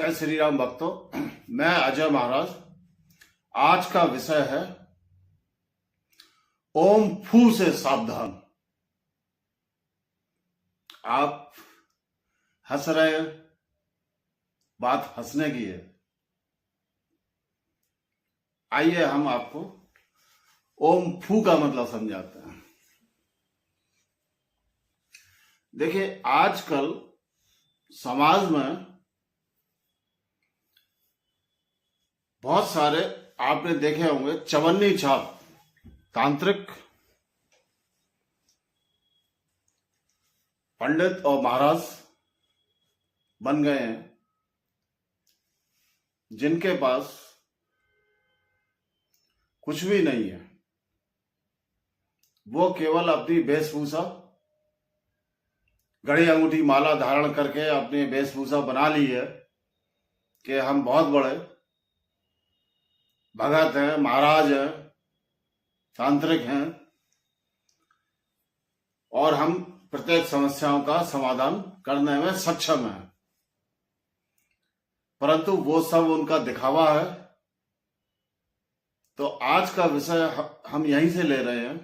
जय श्री राम भक्तों। मैं अजय महाराज। आज का विषय है ओम फू से सावधान। आप हंस रहे हैं, बात हंसने की है। आइए हम आपको ओम फू का मतलब समझाते हैं। देखिए, आजकल समाज में बहुत सारे आपने देखे होंगे चवन्नी छाप तांत्रिक पंडित और महाराज बन गए हैं, जिनके पास कुछ भी नहीं है। वो केवल अपनी वेशभूषा, घड़ी अंगूठी माला धारण करके अपनी वेशभूषा बना ली है कि हम बहुत बड़े भगत हैं, महाराज हैं, तांत्रिक हैं और हम प्रत्येक समस्याओं का समाधान करने में सक्षम हैं। परंतु वो सब उनका दिखावा है। तो आज का विषय हम यहीं से ले रहे हैं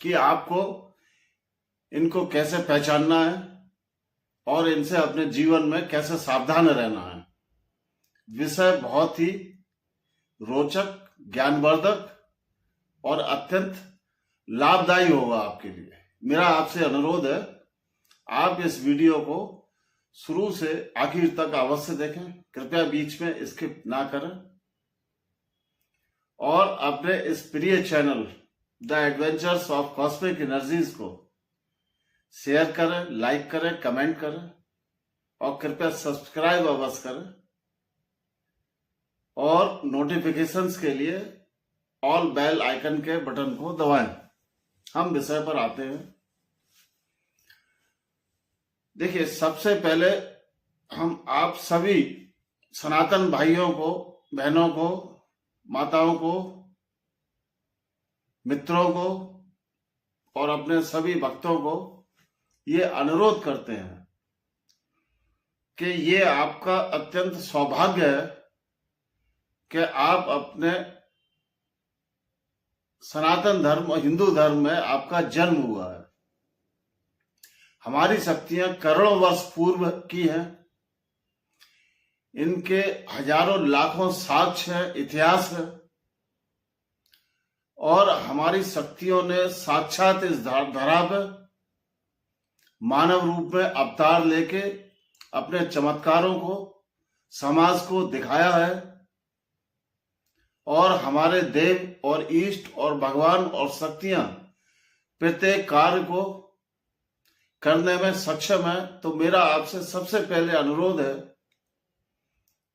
कि आपको इनको कैसे पहचानना है और इनसे अपने जीवन में कैसे सावधान रहना है। विषय बहुत ही रोचक, ज्ञानवर्धक और अत्यंत लाभदायी होगा आपके लिए। मेरा आपसे अनुरोध है, आप इस वीडियो को शुरू से आखिर तक अवश्य देखें। कृपया बीच में स्किप ना करें और अपने इस प्रिय channel the adventures of cosmic energies को शेयर करें, लाइक करें, कमेंट करें और कृपया सब्सक्राइब अवश्य करें और नोटिफिकेशंस के लिए ऑल बेल आइकन के बटन को दबाएं। हम विषय पर आते हैं। देखिए, सबसे पहले हम आप सभी सनातन भाइयों को, बहनों को, माताओं को, मित्रों को और अपने सभी भक्तों को ये अनुरोध करते हैं कि ये आपका अत्यंत सौभाग्य है कि आप अपने सनातन धर्म और हिंदू धर्म में आपका जन्म हुआ है। हमारी शक्तियां करोड़ों वर्ष पूर्व की हैं। इनके हजारों लाखों साक्ष्य हैं, इतिहास है और हमारी शक्तियों ने साक्षात इस धरा पे मानव रूप में अवतार लेके अपने चमत्कारों को समाज को दिखाया है और हमारे देव और इष्ट और भगवान और शक्तियां प्रत्येक कार्य को करने में सक्षम है। तो मेरा आपसे सबसे पहले अनुरोध है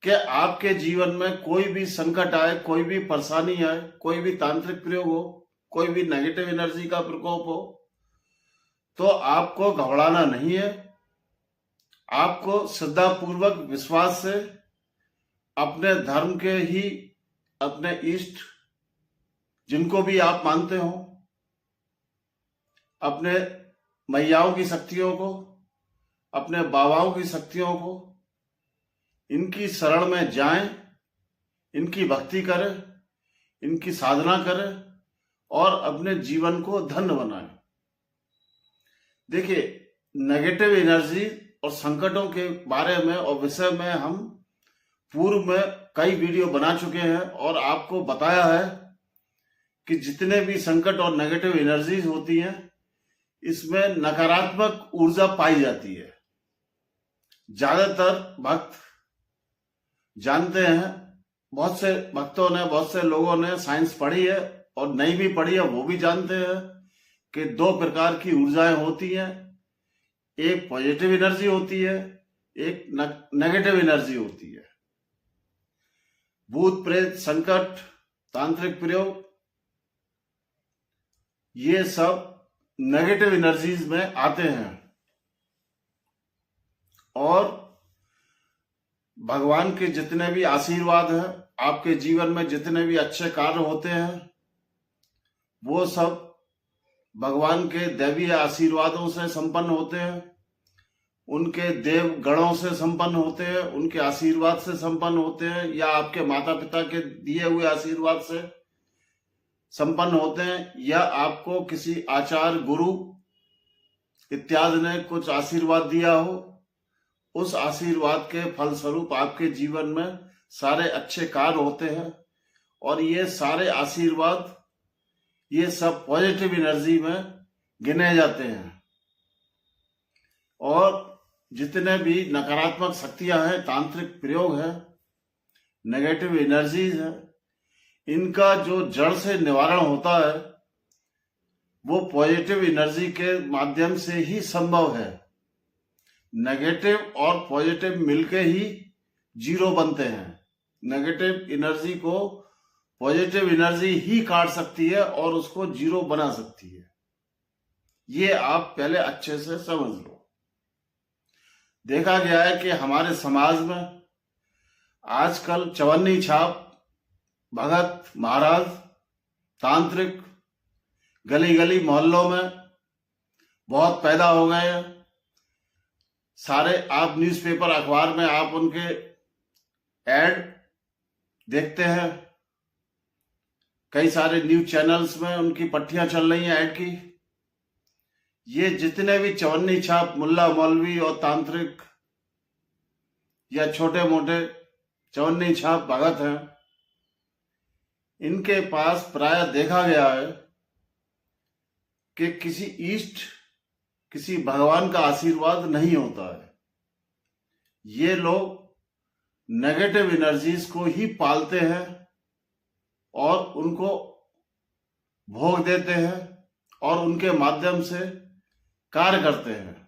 कि आपके जीवन में कोई भी संकट आए, कोई भी परेशानी आए, कोई भी तांत्रिक प्रयोग हो, कोई भी नेगेटिव एनर्जी का प्रकोप हो, तो आपको घबराना नहीं है। आपको श्रद्धा पूर्वक विश्वास से अपने धर्म के ही, अपने इष्ट जिनको भी आप मानते हो, अपने मैयाओं की शक्तियों को, अपने बाबाओं की शक्तियों को, इनकी शरण में जाएं, इनकी भक्ति करें, इनकी साधना करें और अपने जीवन को धन्य बनाएं। देखिए, नेगेटिव एनर्जी और संकटों के बारे में और विषय में हम पूर्व में कई वीडियो बना चुके हैं और आपको बताया है कि जितने भी संकट और नेगेटिव एनर्जीज होती हैं, इसमें नकारात्मक ऊर्जा पाई जाती है। ज्यादातर भक्त जानते हैं, बहुत से भक्तों ने, बहुत से लोगों ने साइंस पढ़ी है और नहीं भी पढ़ी है, वो भी जानते हैं कि दो प्रकार की ऊर्जाएं होती हैं। एक पॉजिटिव एनर्जी होती है, एक नेगेटिव एनर्जी होती है। भूत प्रेत, संकट, तांत्रिक प्रयोग, ये सब नेगेटिव एनर्जीज में आते हैं और भगवान के जितने भी आशीर्वाद हैं, आपके जीवन में जितने भी अच्छे कार्य होते हैं, वो सब भगवान के दैवीय आशीर्वादों से संपन्न होते हैं। उनके देव गणों से संपन्न होते हैं, उनके आशीर्वाद से संपन्न होते हैं, या आपके माता पिता के दिए हुए आशीर्वाद से संपन्न होते हैं, या आपको किसी आचार्य गुरु इत्यादि ने कुछ आशीर्वाद दिया हो, उस आशीर्वाद के फलस्वरूप आपके जीवन में सारे अच्छे कार्य होते हैं। और ये सारे आशीर्वाद, ये सब पॉजिटिव एनर्जी में गिने जाते हैं। और जितने भी नकारात्मक शक्तियां हैं, तांत्रिक प्रयोग है, नेगेटिव एनर्जीज है, इनका जो जड़ से निवारण होता है वो पॉजिटिव एनर्जी के माध्यम से ही संभव है। नेगेटिव और पॉजिटिव मिलके ही जीरो बनते हैं। नेगेटिव एनर्जी को पॉजिटिव एनर्जी ही काट सकती है और उसको जीरो बना सकती है। ये आप पहले अच्छे से समझ लो। देखा गया है कि हमारे समाज में आजकल चवन्नी छाप, भगत, महाराज, तांत्रिक गली गली मोहल्लों में बहुत पैदा हो गए हैं। सारे आप न्यूज़पेपर अखबार में आप उनके एड देखते हैं, कई सारे न्यूज चैनल्स में उनकी पट्टियां चल रही हैं ऐड की। ये जितने भी चवन्नी छाप मुल्ला मौलवी और तांत्रिक या छोटे मोटे चवन्नी छाप भगत हैं, इनके पास प्राय देखा गया है कि किसी इष्ट, किसी भगवान का आशीर्वाद नहीं होता है। ये लोग नेगेटिव एनर्जीज को ही पालते हैं और उनको भोग देते हैं और उनके माध्यम से कार्य करते हैं।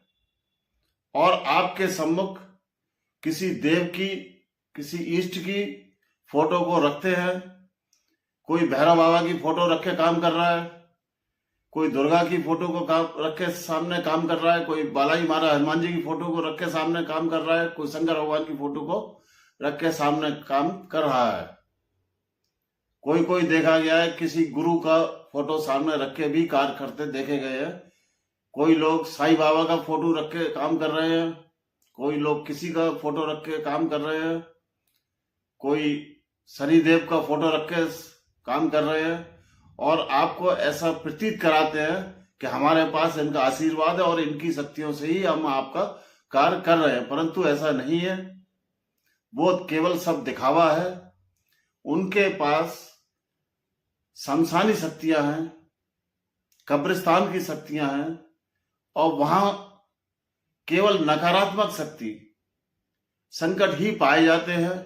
और आपके सम्मुख किसी देव की, किसी इष्ट की फोटो को रखते हैं। कोई भैरव बाबा की फोटो रख के काम कर रहा है, कोई दुर्गा की फोटो को रख के सामने काम कर रहा है, कोई बालाई महाराज हनुमान जी की फोटो को रख के सामने काम कर रहा है, कोई शंकर भगवान की फोटो को रख के सामने काम कर रहा है। कोई कोई देखा गया है किसी गुरु का फोटो सामने रख के भी कार्य करते देखे गए हैं। कोई लोग साईं बाबा का फोटो रख के काम कर रहे हैं, कोई लोग किसी का फोटो रख के काम कर रहे हैं, कोई शनिदेव का फोटो रख के काम कर रहे हैं। और आपको ऐसा प्रतीत कराते हैं कि हमारे पास इनका आशीर्वाद है और इनकी शक्तियों से ही हम आपका कार्य कर रहे हैं, परंतु ऐसा नहीं है। वो केवल सब दिखावा है। उनके पास शमशानी शक्तियां हैं, कब्रिस्तान की शक्तियां हैं, और वहां केवल नकारात्मक शक्ति, संकट ही पाए जाते हैं।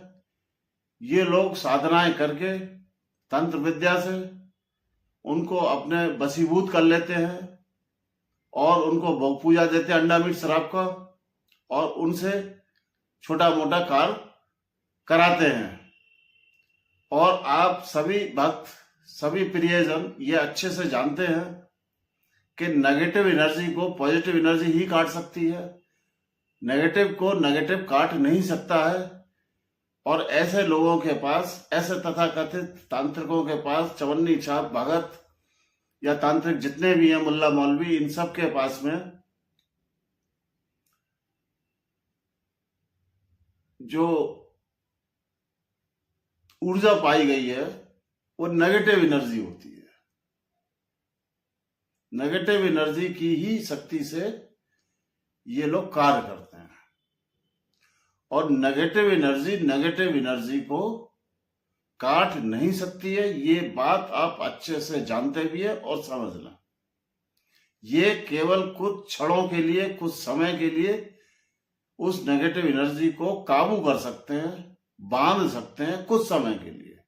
ये लोग साधनाएं करके तंत्र विद्या से उनको अपने वशीभूत कर लेते हैं और उनको भोग पूजा देते हैं अंडा मीट शराब का, और उनसे छोटा मोटा कार्य कराते हैं। और आप सभी भक्त, सभी प्रियजन ये अच्छे से जानते हैं कि नेगेटिव एनर्जी को पॉजिटिव एनर्जी ही काट सकती है, नेगेटिव को नेगेटिव काट नहीं सकता है। और ऐसे लोगों के पास, ऐसे तथाकथित तांत्रिकों के पास, चवन्नी छाप भगत या तांत्रिक जितने भी हैं, मुल्ला मौलवी, इन सब के पास में जो ऊर्जा पाई गई है वो नेगेटिव एनर्जी होती है। नेगेटिव एनर्जी की ही शक्ति से ये लोग कार्य करते हैं। और नेगेटिव एनर्जी को काट नहीं सकती है। ये बात आप अच्छे से जानते भी है और समझना। ये केवल कुछ क्षणों के लिए, कुछ समय के लिए उस नेगेटिव एनर्जी को काबू कर सकते हैं, बांध सकते हैं, कुछ समय के लिए,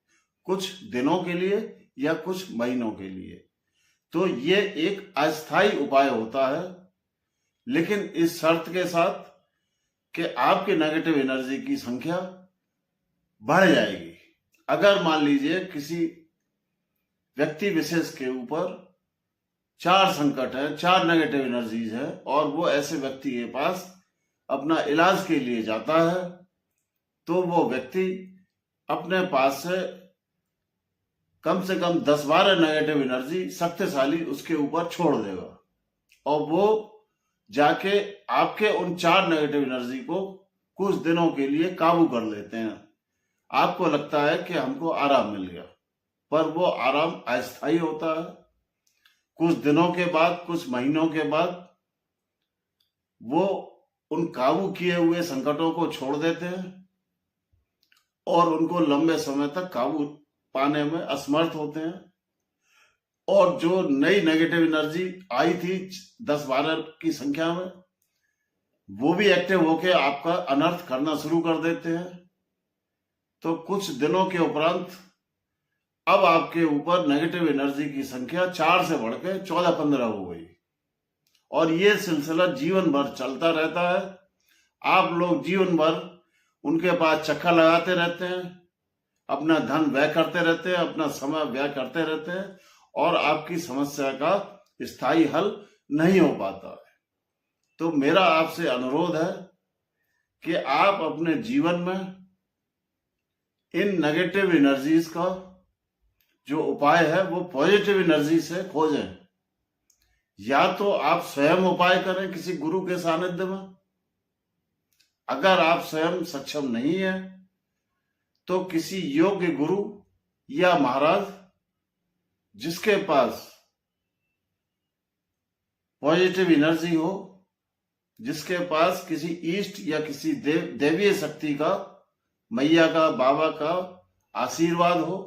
कुछ दिनों के लिए या कुछ महीनों के लिए। तो ये एक अस्थायी उपाय होता है, लेकिन इस शर्त के साथ कि आपके नेगेटिव एनर्जी की संख्या बढ़ जाएगी। अगर मान लीजिए किसी व्यक्ति विशेष के ऊपर 4 संकट है, 4 नेगेटिव एनर्जीज है, और वो ऐसे व्यक्ति के पास अपना इलाज के लिए जाता है, तो वो व्यक्ति अपने पास से कम 10-12 नेगेटिव एनर्जी शक्तिशाली उसके ऊपर छोड़ देगा, और वो जाके आपके उन 4 नेगेटिव एनर्जी को कुछ दिनों के लिए काबू कर लेते हैं। आपको लगता है कि हमको आराम मिल गया, पर वो आराम अस्थायी होता है। कुछ दिनों के बाद, कुछ महीनों के बाद वो उन काबू किए हुए संकटों को छोड़ देते हैं और उनको लंबे समय तक काबू पाने में असमर्थ होते हैं। और जो नई नेगेटिव एनर्जी आई थी 10-12 की संख्या में, वो भी एक्टिव होके आपका अनर्थ करना शुरू कर देते हैं। तो कुछ दिनों के उपरांत अब आपके ऊपर नेगेटिव एनर्जी की संख्या 4 से बढ़ के 14-15 हो गई और ये सिलसिला जीवन भर चलता रहता है। आप लोग जीवन भर उनके पास चक्कर लगाते रहते हैं, अपना धन व्यय करते रहते हैं, अपना समय व्यय करते रहते हैं और आपकी समस्या का स्थायी हल नहीं हो पाता है। तो मेरा आपसे अनुरोध है कि आप अपने जीवन में इन नेगेटिव एनर्जीज का जो उपाय है वो पॉजिटिव एनर्जी से खोजें। या तो आप स्वयं उपाय करें किसी गुरु के सानिध्य में। अगर आप स्वयं सक्षम नहीं है तो किसी योग्य गुरु या महाराज जिसके पास पॉजिटिव एनर्जी हो, जिसके पास किसी ईष्ट या किसी देवीय शक्ति का, मैया का, बाबा का आशीर्वाद हो,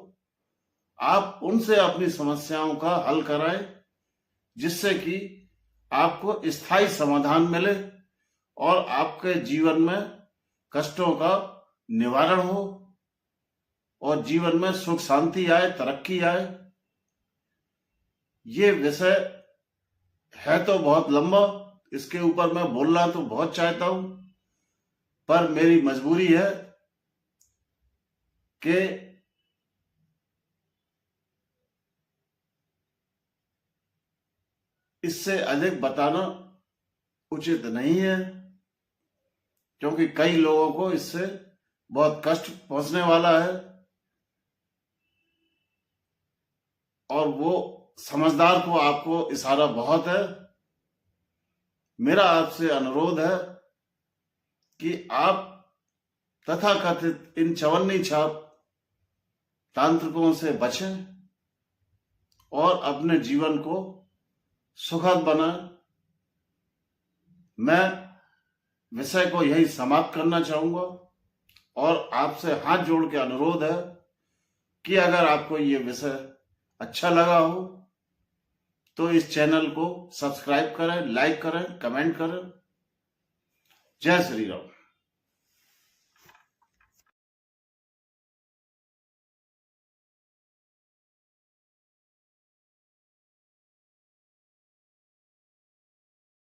आप उनसे अपनी समस्याओं का हल कराएं, जिससे कि आपको स्थायी समाधान मिले और आपके जीवन में कष्टों का निवारण हो और जीवन में सुख शांति आए, तरक्की आए। ये विषय है तो बहुत लंबा, इसके ऊपर मैं बोलना तो बहुत चाहता हूं, पर मेरी मजबूरी है कि इससे अधिक बताना उचित नहीं है, क्योंकि कई लोगों को इससे बहुत कष्ट पहुंचने वाला है और वो समझदार को आपको इशारा बहुत है। मेरा आपसे अनुरोध है कि आप तथाकथित इन चवन्नी छाप तांत्रिकों से बचें और अपने जीवन को सुखद बनाएं। मैं विषय को यही समाप्त करना चाहूंगा और आपसे हाथ जोड़ के अनुरोध है कि अगर आपको ये विषय अच्छा लगा हो तो इस चैनल को सब्सक्राइब करें, लाइक करें, कमेंट करें। जय श्री राम।